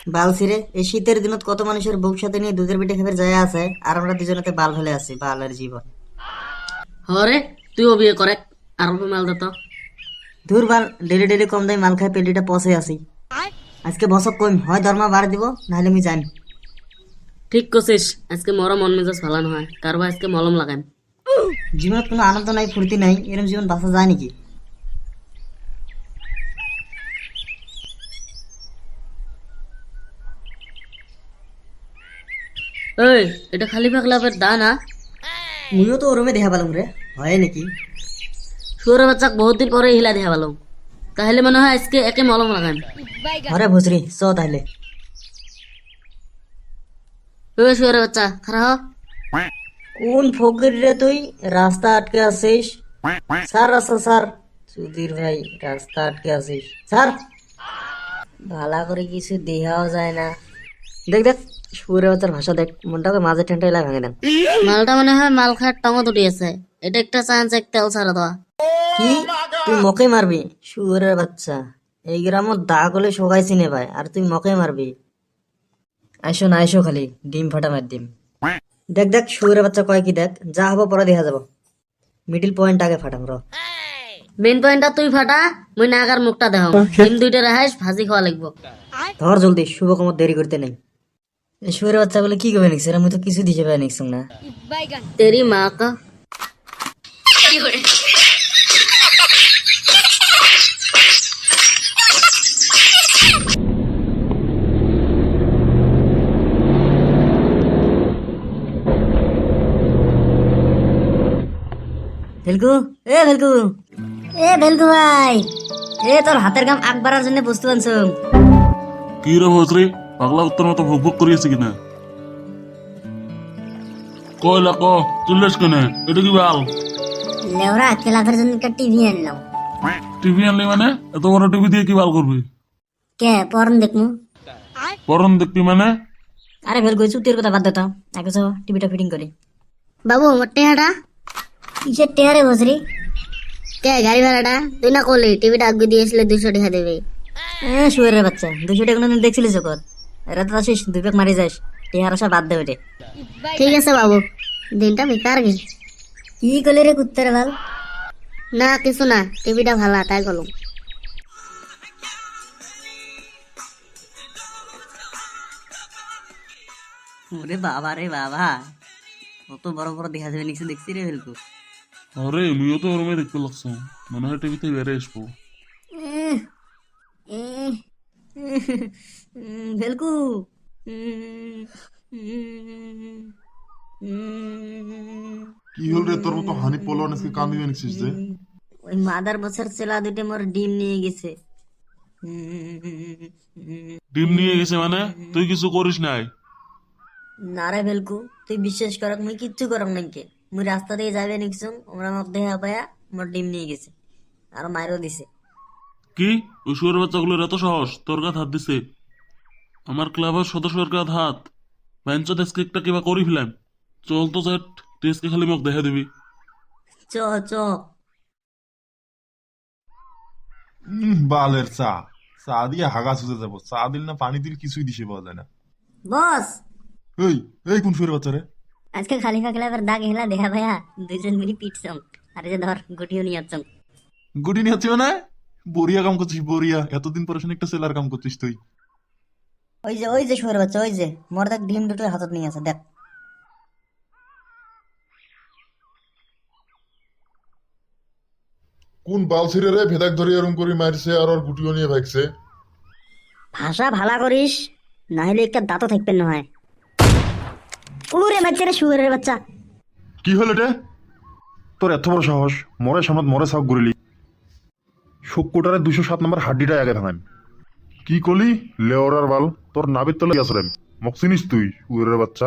বালছিরে এই শীতের দিনত কত মানুষের বুক সাথে নিয়ে দুধের পিঠে খাবার যায় আছে, আর আমরা দুজনেতে বাল ফেলে আছি, বালের জীবন। হরে তুইও বিয়ে করে আর অল্প মাল দে তো। দূর বাল, ডেলি ডেলি কম দামি মাল খাই পেটিটা পচে আছি। আজকে বসক কইম, হয় দরমা বাড়ি দিব নাহলে আমি জানি। ঠিক করছিস, আজকে মরা মন মেজাজ ভালো হয়, কারবা আজকে মলম লাগাম। জীবনত কোনো আনন্দ নাই, ফুর্তি নাই, এরকম জীবন বাঁচা যায় নাকি? এই এটা খালি পাগলাপের দা না? মুইও তো ওরমে দেখা পেলাম রে, হয় নাকি? শুয়ারের বাচ্চাক বহুত দিন পরে হিলা দেখা পেলাম, তাহলে মনে হয় আজকে একে মলম লাগাম। হরে ভুসরি চ তাহলে। ওই শুয়ারের বাচ্চা খারাপ হ। কোন ফকির রে তুই, রাস্তা আটকে আছিস? স্যার রাস্তা স্যার, সুধীর ভাই রাস্তা আটকে আছিস স্যার। ভালা করে কিছু দেখাও যায় না। দেখ দেখ সুরে বাচ্চার ভাষা দেখ, মনটাকে মাঝে টেনটা এলাই ভাঙে দেন। মালটা মনে হয় মাল খাট টঙত উঠিয়েছে, এটা একটা চান্স এক তেল ছাড়া দেওয়া। কি তুই মকে মারবি? সুরের বাচ্চা, এই গ্রামত দা গলে সবাই চিনে পায়, আর তুই মকে মারবি? আইসো না আইসো, খালি ডিম ফাটা মার ডিম। দেখ দেখ সুরের বাচ্চা কয় কি, দেখ যা হবো পরে দেখা যাব। মিডিল পয়েন্ট আগে ফাটাম র। মেন পয়েন্টটা তুই ফাটা, মুই নাগার মুখটা দেখাও। ডিম দুইটা রাহাইস, ভাজি খাওয়া লাগবো। ধর জলদি, শুভ কামত দেরি করতে নেই। এই সুরের বাচ্চা বলে কি কবে নিকছে, আমি তো কিছু দিছে পাই নিকছং না। তেরি মা কা। ভেলকু, এ ভেলকু, এ ভেলকু ভাই, এ তোর হাতের কাম আগ বাড়ার জন্য বস্তু আনছুম। কি রে ভস্রী, পাগলা উত্তর মতো ভোগ ভোগ করিয়েছে কিনা? কয়লা ক চল্লিশ কেনে, এটা কি বাল? লেওরা খেলাফের জন্য একটা টিভি আনলাম। টিভি আনলি মানে? এত বড় টিভি দিয়ে কি বাল করবি? কে পরন দেখমু? পরন দেখবি মানে? আরে ভেলকু চুতির কথা বাদ দে তো, আগে চো টিভিটা ফিটিং করি। বাবু আমার টেহাটা কিসের টেয়ারে বসরি? কে গাড়ি ভাড়াটা তুই না করলি, টিভিটা আগে দিয়েছিলে 200 টাকা দেবে। শুয়ারের বাচ্চা, 200 টাকা কোনদিন দেখছিলিস জগৎ? এরা তো আসিস দুই প্যাক মারি যাস, টেহার আসা বাদ দে ওইটে। ঠিক আছে বাবু, দিনটা বেকার গেছে। কি করলি রে কুত্তার বাল? না কিছু না, টিভিটা ভালো তাই গেলাম। ওরে বাবা রে বাবা, কত বড় বড় দেখা যাবে নিচে দেখছি রে ভেলকু। আরে মুইও তো ওরমে দেখতে লাগছো, মনে হয় টিভিতে বেড়ে আসবো। ভেলকু, কি হল রে, তোর মতো হানি পলোয়ান আজকে কান্দিবে নিছিস যে? ওই মাদার বছর ছেলা দুটো মোর ডিম নিয়ে গেছে। ডিম নিয়ে গেছে মানে? তুই কিছু করিস নাই? না রে ভেলকু, তুই বিশ্বাস কর মুই কিচ্ছু করম নাকি। মুই রাস্তা দিয়ে যাবে নিকছুম, ওরা মত দেখা পায়া মোর ডিম নিয়ে গেছে, আর মাইরও দিছে। কি ওই শুয়ার বাচ্চাগুলোর এত সাহস তোর কাছে হাত দিছে? আমার ক্লাবের সদস্যের কাছে হাত? বেঞ্চ ডেস্ক একটা কিবা করি ফেলাম। চল তো জেট, ডেস্কে খালি মোক দেখা দিবি। চ চ। বালের চা, চা দিয়ে হাগা সুজে যাবো। চা দিল না পানি দিল কিছুই দিশে পাওয়া যায় না। বস, এই এই কোন শুয়ের বাচ্চা রে? আজকে খালি ফাঁকলে আবার দাগ হেলা দেখা পায়া দুইজন মিলি পিটছম, আর এই যে ধর গুটিও নিয়ে আসছম। গুটি নিয়ে হচ্ছে মানে? বরিয়া কাম করছিস বরিয়া, এতদিন পরে শুনে একটা সেলার কাম করছিস তুই। ওই যে শুয়ার বাচ্চা, ওই যে মোর দেখ ডিম দুটো হাতত নিয়ে আছে দেখ। কোন বাল ছিঁড়ে রে ভেদাক ধরে এরম করে মারছে আর ওর গুটিও নিয়ে ভাগছে? ভাষা ভালা করিস, না হলে একটা দাঁতও থাকবেন না হয়। ওরে বাচ্চা রে, শুয়ারের বাচ্চা। কি হল এটা? তোর এত বড় সাহস, মরে সামত মরে সাপ গড়িলি। শুক্কুটারে 207 নম্বর হাড্ডিটা আগে ভাঙান। কি কলি লেওরার বাল, তোর নাবির তলে গেছে রে। মক চিনিস তুই শুয়ের বাচ্চা?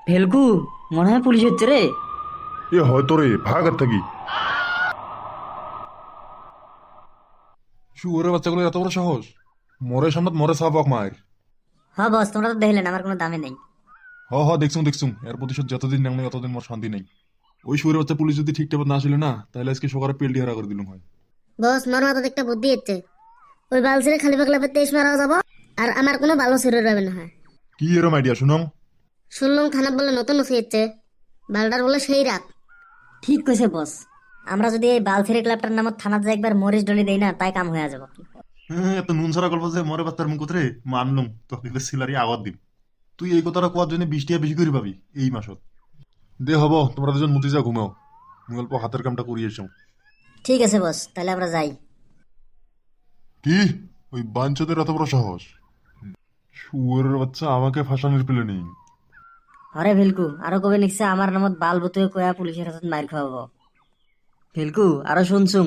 ভেলকু, মনে হয় পুলিশ হচ্ছে রে। এ হয়তো রে, ভাগ আর থাকি। শুয়োরের বাচ্চাগুলো এত বড় সাহস, মরে সামনে মরে সাপক মায়ের। হ্যাঁ বস, তোমরা তো দেখলেন আমার কোনো দামে নেই। হ হ দেখছুম দেখছুম, এর প্রতিশোধ যতদিন নেই ততদিন মোর শান্তি নেই। ওই শুয়োরের বাচ্চা পুলিশ যদি ঠিকঠাক না আসলে না, তাহলে আজকে সকালে পেলটি হারা করে দিলুম হয়। বস মোর মাথাতে একটা বুদ্ধি হচ্ছে। ওই বাল ছেড়ে খালি পাগলা 23 মারাও যাব আর আমার কোনো ভালো ছেড়ে রবে না হয়। কি এরম আইডিয়া শুনং? শুনলাম থানা বলে নতুন হয়েছে বালটার বলে সেই রাত। ঠিক কইছে বস, আমরা যদি এই বালছেড়ে ক্লাবটার নামত থানাতে যাই একবার মরিচ ডলি দেই না, তাই কাম হয়ে যাব। এত নুন ছাড়া গল্প যে মরে বাচ্চার মুখ রে মানলুম তোকে সিলারি আগত দিম। তুই এই কথাটা কোয়ার জন্য 20 টাকা বেশি করে পাবি এই মাসত। দে হব, তোমরা দুজন মুতি যা ঘুমাও, আমি অল্প হাতের কামটা করিয়ে এসো। ঠিক আছে বস, তাহলে আমরা যাই। কি ওই বাঞ্চদের এত বড় সাহস? শুয়োরের বাচ্চা আমাকে ফাঁসানোর পেলে নেই। হরে ভিলকু, আরো কবে লিখছে আমার নামত বাল বুতুয়ে কয়া পুলিশের হাতত মাইর খাওয়াবো। ভিলকু, আরো শুনছুং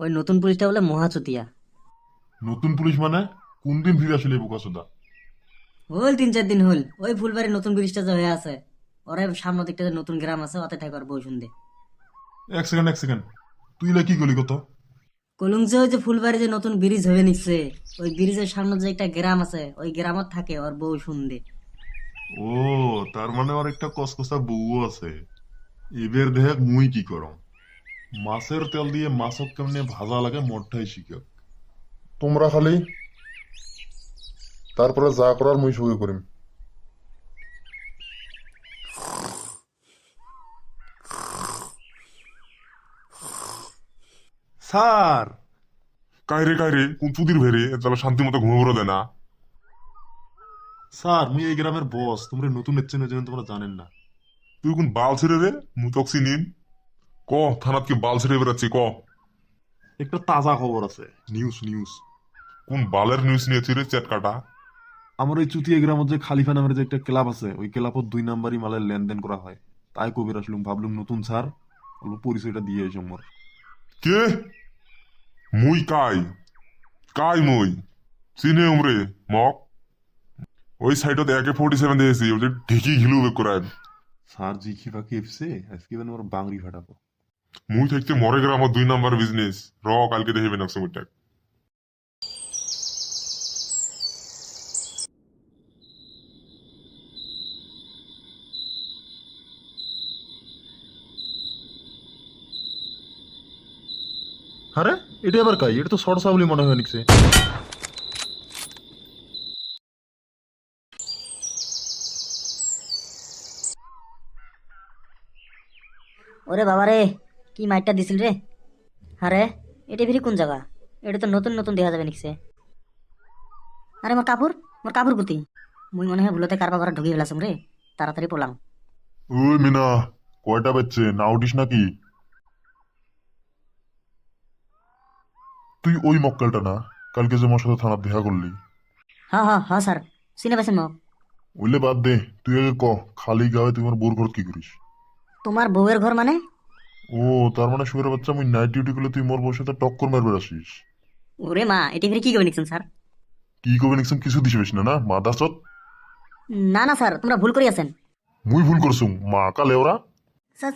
ওই নতুন পুলিশটা বলে মহাচুতিয়া। নতুন পুলিশ মানে কোন দিন ফিরে আসলে বোকাচোদা? হল 3-4 দিন হল, ওই ফুলবাড়ির নতুন ব্রিজটা যে হয়ে আছে, ওরে সামনে দিকটা যে নতুন গ্রাম আছে, ওতে থাকবার বউ শুনতে। এক সেকেন্ড, তুই লা কি গলি কত? কলুং যে ওই যে ফুলবাড়ি যে নতুন ব্রিজ হয়ে নিচ্ছে, ওই ব্রিজের সামনে যে একটা গ্রাম আছে, ওই গ্রামত থাকে ওর বউ শুনতে। ও, তার মানে ওর একটা কসকসা বউ আছে। এবার দেখ মুই কি করম। মাছের তেল দিয়ে মাছক কেমনে ভাজা লাগে মোটটাই শিখে। তোমরা খালি তারপরে যা করার মুই সঙ্গে করিম। স্যার কাইরে কোন চুদির ভেরে তাহলে শান্তি মতো ঘুমাবো দেয় না। স্যার মুই এই গ্রামের বস, তোমরা নতুন এসছেন ওই জন্য তোমরা জানেন না। তুই কোন বাল ছেড়ে রে মুতক চিনিন ক থানাত কি বাল ছেড়ে বেড়াচ্ছি ক। একটা তাজা খবর আছে, নিউজ। কোন বালের নিউজ নিয়েছি রে চ্যাট কাটা। আমার ওই চুতিয়া গ্রামের যে খালিফা নামের যে একটা ক্লাব আছে, ওই ক্লাবত 2 নাম্বারই মালের লেনদেন করা হয়। তাই কবির আসলুম, ভাবলুম নতুন স্যার অল্প পরিচয়টা দিয়ে এসো মোর। কে মুই কাই মুই চিনে উমরে মক ওই সাইডত AK-47 দিয়েছি ওই যে ঢেকি ঘিলু বেক করায়। স্যার জি খিফাকে এফসে আজকে মানে মোর বাংরি ফাটাবো। মুই থাকতে মরে গ্রামত 2 নাম্বার বিজনেস কালকে দেখিবেন একশো মিটার। আরে এটা আবার কাই? এটা তো সরসা বলে মনে হয় নিকছে। ওরে বাবা রে, কি মাইরটা দিছিল রে। আরে এটা ফিরি কোন জায়গা? এটা তো নতুন নতুন দেখা যাবে নিকছে। আরে মোর কাপড় কুতি, মুই মনে হয় ভুলতে কারবা ঘরে ঢুকি ফেলাম রে, তাড়াতাড়ি পলাম। ওই মিনা, কয়টা বাজছে না উঠিস নাকি? তুই ওই মক্কেলটা না কালকে যে মোর সাথে থানার দেখা করলি? হ্যাঁ স্যার, চিনে পাইছেন মোক। ওইলে বাদ দে, তুই আগে ক খালি গায়ে তুই আমার বোর ঘর কি করিস? তোমার বউয়ের ঘর মানে? ও, তার মানে শুয়ের বাচ্চা মুই নাইট ডিউটি করলে তুই মোর বউর সাথে টক্কর মারবে আসিস? ওরে মা, এটা ফিরে কি করে নিকছেন স্যার? কি কবে নিকসম কিছু দিস না না মাদা চত? না স্যার, তোমরা ভুল করিয়াছেন। মুই ভুল করছুম মা কালে ওরা। স্যার